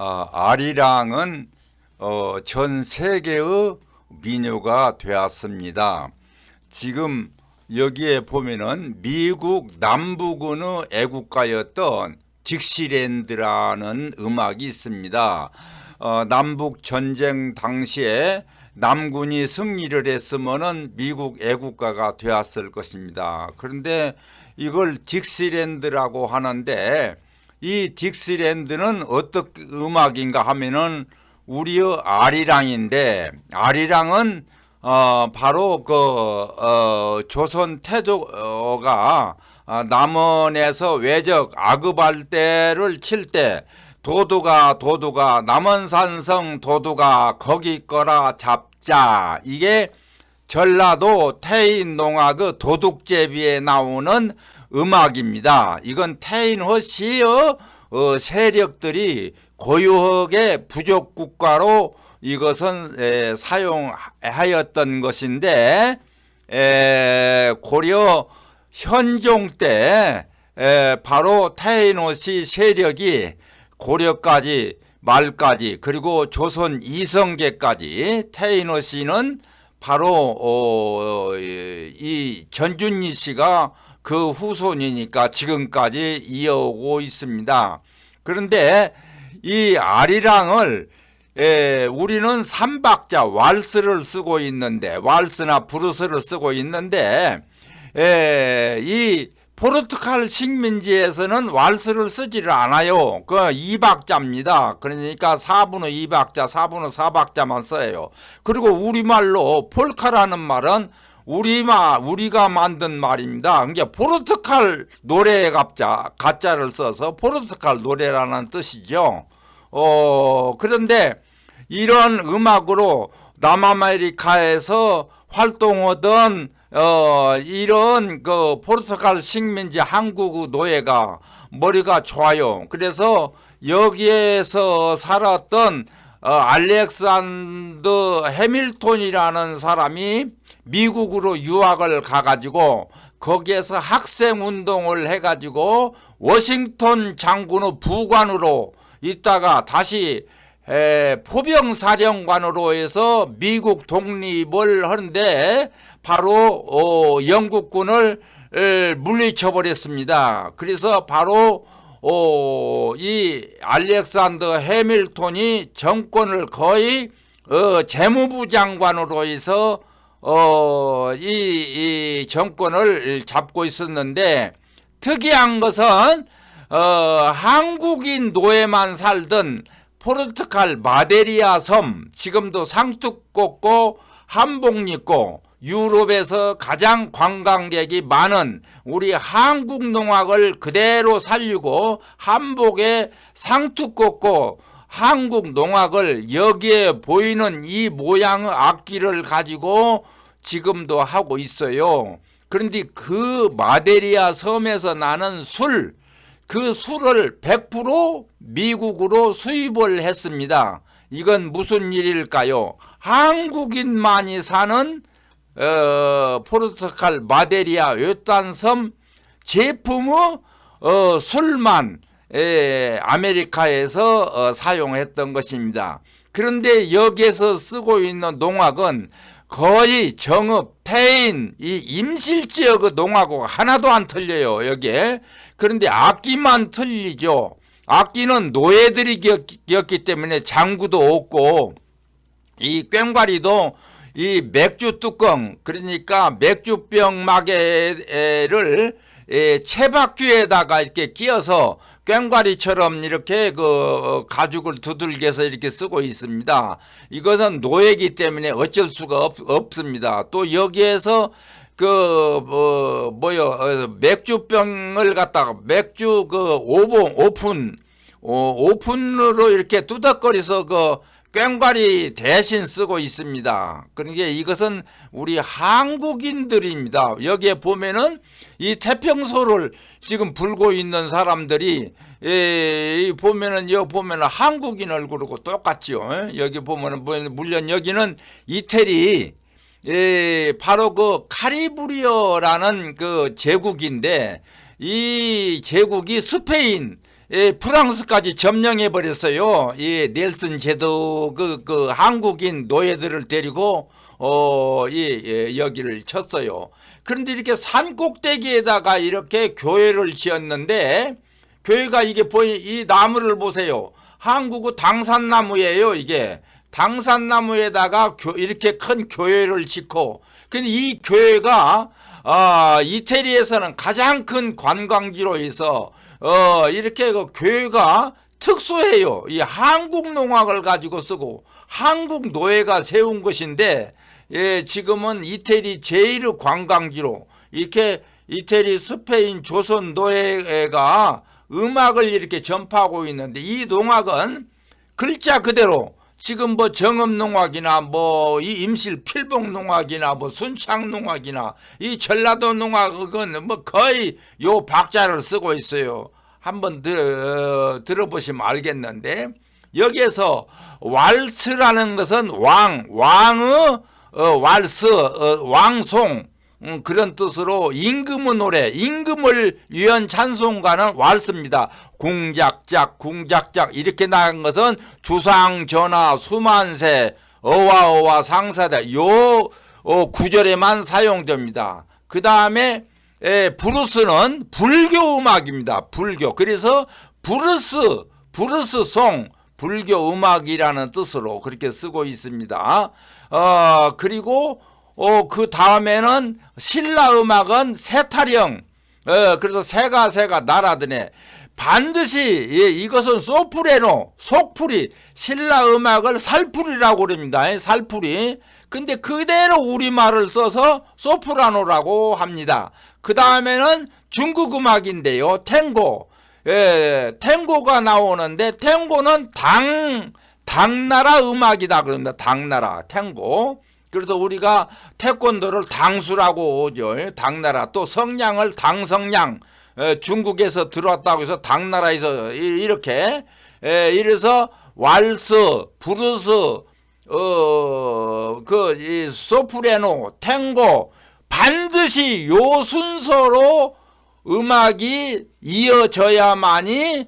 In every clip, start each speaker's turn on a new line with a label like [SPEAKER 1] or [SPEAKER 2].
[SPEAKER 1] 아리랑은 전 세계의 민요가 되었습니다. 지금 여기에 보면은 미국 남부군의 애국가였던 딕시랜드라는 음악이 있습니다. 남북 전쟁 당시에 남군이 승리를 했으면은 미국 애국가가 되었을 것입니다. 그런데 이걸 딕시랜드라고 하는데, 이 딕시랜드는 어떤 음악인가 하면은 우리의 아리랑인데, 아리랑은 바로 조선 태조가 남원에서 외적 아급할때를 칠 때 도두가 남원산성 도두가 거기 거라 잡자, 이게 전라도 태인농악의 도둑제비에 나오는 음악입니다. 이건 태인허씨의 세력들이 고유하게 부족국가로 이것은 사용하였던 것인데, 고려 현종 때 바로 태인호씨 세력이 고려까지 말까지 그리고 조선 이성계까지, 태인호씨는 바로 이 전준희 씨가 그 후손이니까 지금까지 이어오고 있습니다. 그런데 이 아리랑을 우리는 삼박자 왈스를 쓰고 있는데, 왈스나 브루스를 쓰고 있는데, 이 포르투갈 식민지에서는 왈스를 쓰지를 않아요. 그 2박자입니다. 그러니까 4분의 2박자, 4분의 4박자만 써요. 그리고 우리말로 폴카라는 말은 우리가 만든 말입니다. 그러니까 포르투갈 노래의 가짜를 써서 포르투갈 노래라는 뜻이죠. 그런데 이런 음악으로 남아메리카에서 활동하던 이런 그 포르투갈 식민지 한국 노예가 머리가 좋아요. 그래서 여기에서 살았던 알렉산더 해밀턴이라는 사람이 미국으로 유학을 가가지고 거기에서 학생운동을 해가지고 워싱턴 장군의 부관으로 있다가 다시 포병사령관으로 해서 미국 독립을 하는데 바로 영국군을 물리쳐 버렸습니다. 그래서 바로 이 알렉산더 해밀턴이 정권을 거의 재무부 장관으로 해서 이 정권을 잡고 있었는데, 특이한 것은 한국인 노예만 살던 포르투갈 마데리아 섬, 지금도 상투 한복 입고 유럽에서 가장 관광객이 많은 우리 한국 농악을 그대로 살리고 한복에 상투 꽂고 한국 농악을 여기에 보이는 이 모양의 악기를 가지고 지금도 하고 있어요. 그런데 그 마데리아 섬에서 나는 그 술을 100% 미국으로 수입을 했습니다. 이건 무슨 일일까요? 한국인만이 사는 포르투갈 마데리아 외딴섬 제품의 술만 아메리카에서 사용했던 것입니다. 그런데 여기에서 쓰고 있는 농악은 거의 정읍, 태인, 이 임실지역의 농악하고 하나도 안 틀려요, 여기에. 그런데 악기만 틀리죠. 악기는 노예들이 겼기 때문에 장구도 없고, 이 꽹과리도 이 맥주 뚜껑, 그러니까 맥주병 마개를 채바퀴에다가 이렇게 끼어서 꽹과리처럼 이렇게 그 가죽을 두들겨서 이렇게 쓰고 있습니다. 이것은 노예이기 때문에 어쩔 수가 없습니다. 또 여기에서 맥주병을 갖다가 맥주 오픈으로 이렇게 뚜덕거려서 꽹과리 대신 쓰고 있습니다. 그러니까 이것은 우리 한국인들입니다. 여기에 보면은 이 태평소를 지금 불고 있는 사람들이 여기 보면은 한국인 얼굴하고 똑같죠. 여기 보면은 물론 여기는 이태리 바로 그 카리브리어라는 그 제국인데, 이 제국이 스페인 프랑스까지 점령해 버렸어요. 이 넬슨 제도 그 한국인 노예들을 데리고 여기를 쳤어요. 그런데 이렇게 산 꼭대기에다가 이렇게 교회를 지었는데, 교회가 이게 이 나무를 보세요. 한국의 당산나무예요. 이게 당산나무에다가 이렇게 큰 교회를 짓고, 근데 이 교회가 이태리에서는 가장 큰 관광지로 해서 이렇게 그 교회가 특수해요. 이 한국 농악을 가지고 쓰고 한국 노예가 세운 것인데, 지금은 이태리 제1의 관광지로 이렇게 이태리, 스페인, 조선 노예가 음악을 이렇게 전파하고 있는데, 이 농악은 글자 그대로 지금 뭐 정읍농악이나 뭐 이 임실 필봉농악이나 뭐 순창농악이나 이 전라도 농악은 뭐 거의 요 박자를 쓰고 있어요. 한번 들어보시면 알겠는데, 여기에서 왈츠라는 것은 왕의 왈스, 왕송, 그런 뜻으로 임금의 노래, 임금을 위한 찬송가는 왈스입니다. 궁작작, 궁작작 이렇게 나간 것은 주상전하, 수만세, 어와어와 상사다, 요 구절에만 사용됩니다. 그 다음에 브루스는 불교 음악입니다. 불교. 그래서 브루스송, 불교 음악이라는 뜻으로 그렇게 쓰고 있습니다. 그리고 그 다음에는 신라 음악은 세타령, 그래서 새가 날아드네. 반드시 이것은 소프레노, 속풀이, 신라 음악을 살풀이라고 그럽니다. 살풀이. 근데 그대로 우리말을 써서 소프라노라고 합니다. 그 다음에는 중국 음악인데요. 탱고. 탱고가 나오는데, 탱고는 당나라 음악이다 그럽니다. 당나라, 탱고. 그래서 우리가 태권도를 당수라고 오죠. 당나라. 또 성냥을 당성냥. 중국에서 들어왔다고 해서 당나라에서 이렇게. 이래서 왈스, 브루스, 이 소프레노, 탱고, 반드시 요 순서로 음악이 이어져야만이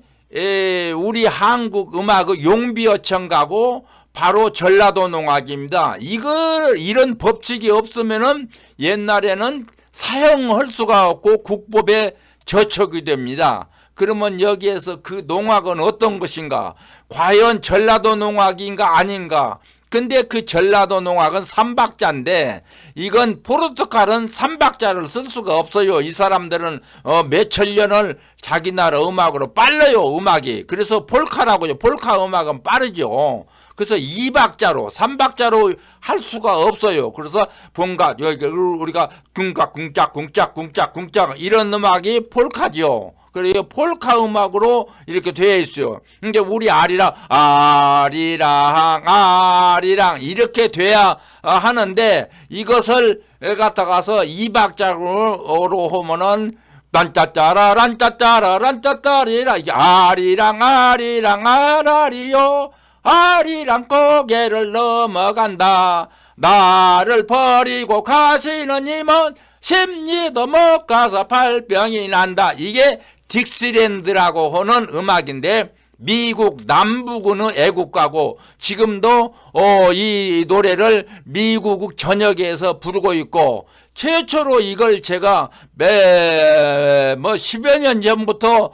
[SPEAKER 1] 우리 한국 음악의 용비어천가고 바로 전라도 농악입니다. 이런 법칙이 없으면은 옛날에는 사용할 수가 없고 국법에 저촉이 됩니다. 그러면 여기에서 그 농악은 어떤 것인가? 과연 전라도 농악인가 아닌가? 근데 그 전라도 농악은 3박자인데, 이건 포르투갈은 3박자를 쓸 수가 없어요. 이 사람들은 몇천 년을 자기 나라 음악으로 빨라요, 음악이. 그래서 폴카라고요. 폴카 음악은 빠르죠. 그래서 2박자로 3박자로 할 수가 없어요. 그래서 뭔가 여기 우리가 궁각 궁짝 궁짝 궁짝 궁짝 이런 음악이 폴카죠. 그래서 폴카 음악으로 이렇게 되어 있어요. 근데 우리 아리랑 이렇게 돼야 하는데, 이것을 갖다가서 2박자로 하면은 란짜짜라 란짜짜라 란짜짜리라, 이게 아리랑 아라리요 아리랑 고개를 넘어간다. 나를 버리고 가시는 님은 심리도 못 가서 발병이 난다. 이게 딕스랜드라고 하는 음악인데, 미국 남부군의 애국가고 지금도 이 노래를 미국 전역에서 부르고 있고, 최초로 이걸 제가 10여 년 전부터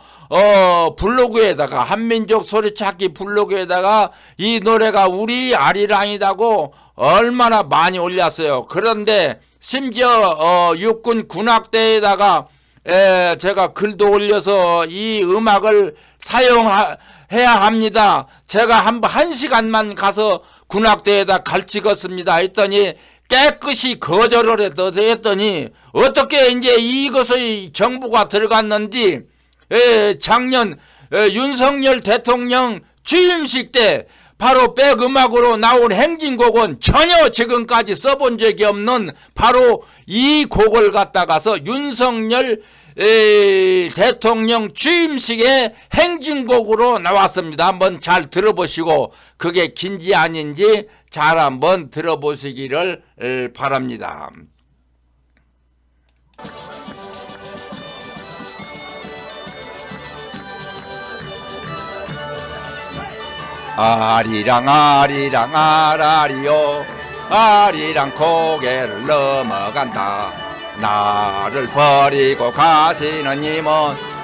[SPEAKER 1] 블로그에다가, 한민족 소리찾기 블로그에다가 이 노래가 우리 아리랑이라고 얼마나 많이 올렸어요. 그런데 심지어 육군 군악대에다가 제가 글도 올려서 이 음악을 사용해야 합니다. 제가 한 시간만 가서 군악대에다 갈찍었습니다. 했더니 깨끗이 거절을 했더니, 어떻게 이제 이것의 정부가 들어갔는지, 작년 윤석열 대통령 취임식 때 바로 백음악으로 나온 행진곡은 전혀 지금까지 써본 적이 없는 바로 이 곡을 갖다가서 윤석열 대통령 취임식의 행진곡으로 나왔습니다. 한번 잘 들어보시고 그게 긴지 아닌지 잘 한번 들어보시기를 바랍니다. 아리랑 아리랑 아라리요 아리랑 고개를 넘어간다. 나를 버리고 가시는 님은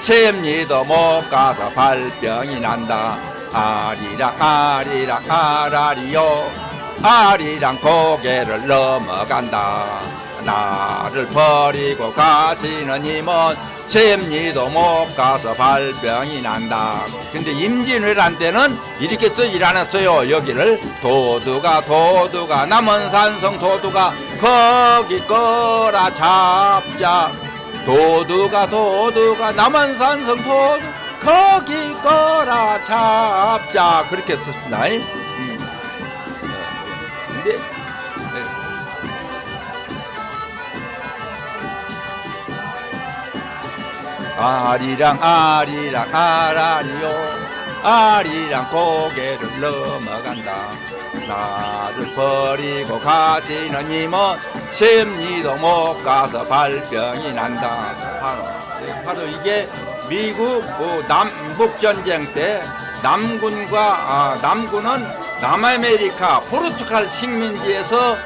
[SPEAKER 1] 셈리도 못 가서 발병이 난다. 아리랑 아리랑 아라리요 아리랑 고개를 넘어간다. 나를 버리고 가시는 님은 셈리도 못 가서 발병이 난다. 근데 임진왜란 때는 이렇게 쓰질 않았어요. 여기를 도두가 남원산성 도두가 거기 거라 잡자. 도두가 남원산성 도두 거기 거라 잡자. 그렇게 썼습니다. 근데 아리랑 아리랑 아라리요 아리랑 고개를 넘어간다. 나를 버리고 가시는 님은 셈리도 못 가서 발병이 난다. 바로 이게 미국 남북전쟁 때 남군은 남아메리카 포르투갈 식민지에서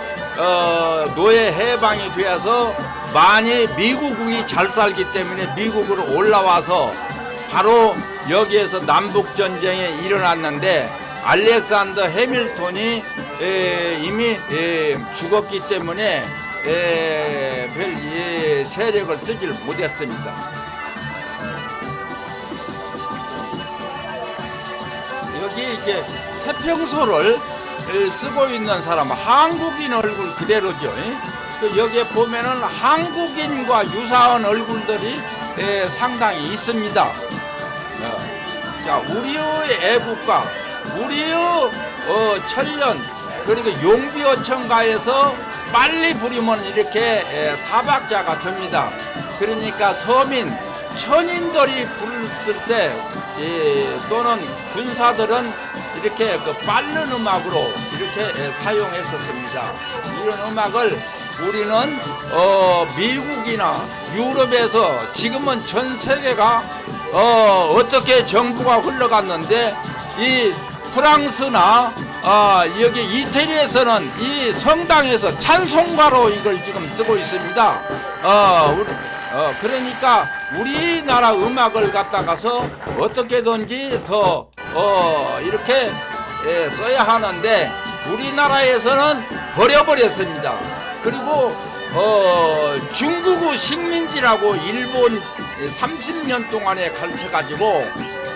[SPEAKER 1] 노예 해방이 되어서 많이 미국이 잘 살기 때문에 미국으로 올라와서 바로 여기에서 남북전쟁이 일어났는데 알렉산더 해밀턴이 이미 죽었기 때문에 별 세력을 쓰질 못했습니다. 여기 이제 태평소를 쓰고 있는 사람은 한국인 얼굴 그대로죠. 여기에 보면은 한국인과 유사한 얼굴들이 상당히 있습니다. 자, 우리의 애국가, 우리의 천년, 그리고 용비어천가에서 빨리 부리면 이렇게 사박자가 됩니다. 그러니까 서민, 천인들이 부를 때 또는 군사들은 이렇게 그 빠른 음악으로 이렇게 사용했었습니다. 이런 음악을 우리는 미국이나 유럽에서 지금은 전 세계가 어떻게 정부가 흘러갔는데 이 프랑스나 여기 이태리에서는 이 성당에서 찬송가로 이걸 지금 쓰고 있습니다. 그러니까 우리나라 음악을 갖다가서 어떻게든지 더 이렇게 써야 하는데 우리나라에서는 버려버렸습니다. 그리고 중국의 식민지라고 일본 30년 동안에 가르쳐가지고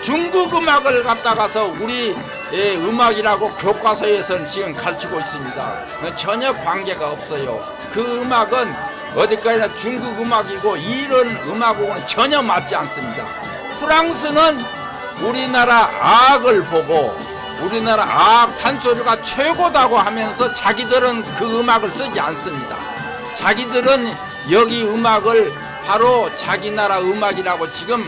[SPEAKER 1] 중국 음악을 갖다가서 우리 음악이라고 교과서에서는 지금 가르치고 있습니다. 전혀 관계가 없어요. 그 음악은 어디까지나 중국 음악이고 이런 음악하고는 전혀 맞지 않습니다. 프랑스는 우리나라 악을 보고 우리나라 악 판소리가 최고다고 하면서 자기들은 그 음악을 쓰지 않습니다. 자기들은 여기 음악을 바로 자기 나라 음악이라고 지금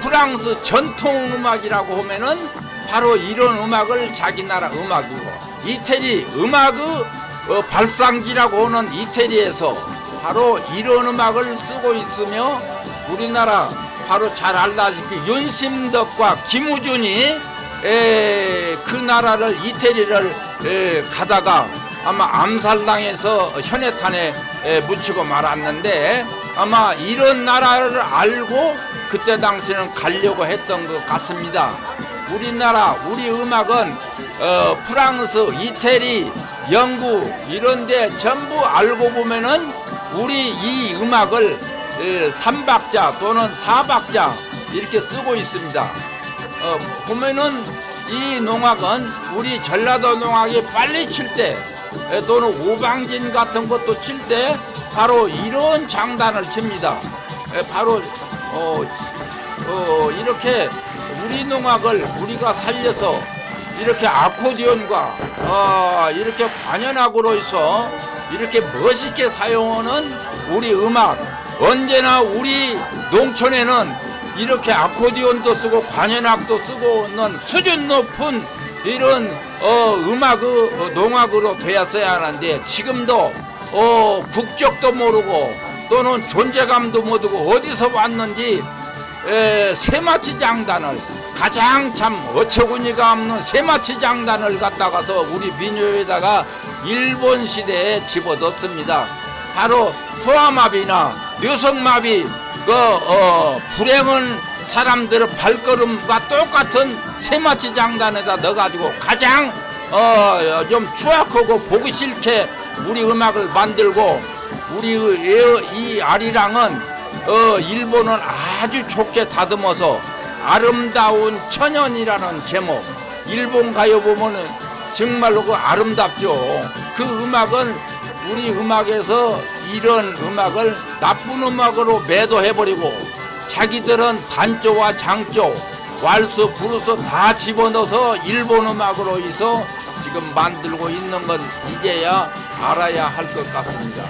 [SPEAKER 1] 프랑스 전통 음악이라고 하면은 바로 이런 음악을 자기 나라 음악이고 이태리 음악의 발상지라고 하는 이태리에서 바로 이런 음악을 쓰고 있으며 우리나라 바로 잘 알다시피 윤심덕과 김우준이 그 나라를 이태리를 가다가 아마 암살당해서 현해탄에 묻히고 말았는데 아마 이런 나라를 알고 그때 당시에는 가려고 했던 것 같습니다. 우리나라 우리 음악은 프랑스, 이태리, 영국 이런데 전부 알고 보면은 우리 이 음악을 3박자 또는 4박자 이렇게 쓰고 있습니다. 보면은 이 농악은 우리 전라도 농악이 빨리 칠 때 또는 오방진 같은 것도 칠 때 바로 이런 장단을 칩니다. 바로 이렇게 우리 농악을 우리가 살려서 이렇게 아코디언과 이렇게 관현악으로 해서 이렇게 멋있게 사용하는 우리 음악 언제나 우리 농촌에는 이렇게 아코디언도 쓰고 관현악도 쓰고 있는 수준 높은 이런 음악의 농악으로 되었어야 하는데 지금도 국적도 모르고 또는 존재감도 모르고 어디서 왔는지 세마치 장단을 가장 참 어처구니가 없는 세마치 장단을 갖다가서 우리 민요에다가 일본 시대에 집어넣습니다. 바로 소아마비나 뇌성마비 불행한 사람들의 발걸음과 똑같은 세마치 장단에다 넣어가지고 가장 좀 추악하고 보기 싫게 우리 음악을 만들고 우리 이 아리랑은 일본은 아주 좋게 다듬어서 아름다운 천연이라는 제목 일본 가요 보면은 정말로 그 아름답죠. 그 음악은 우리 음악에서 이런 음악을 나쁜 음악으로 매도해버리고 자기들은 단조와 장조 왈스 브루스 다 집어넣어서 일본 음악으로 해서 지금 만들고 있는 건 이제야 알아야 할 것 같습니다.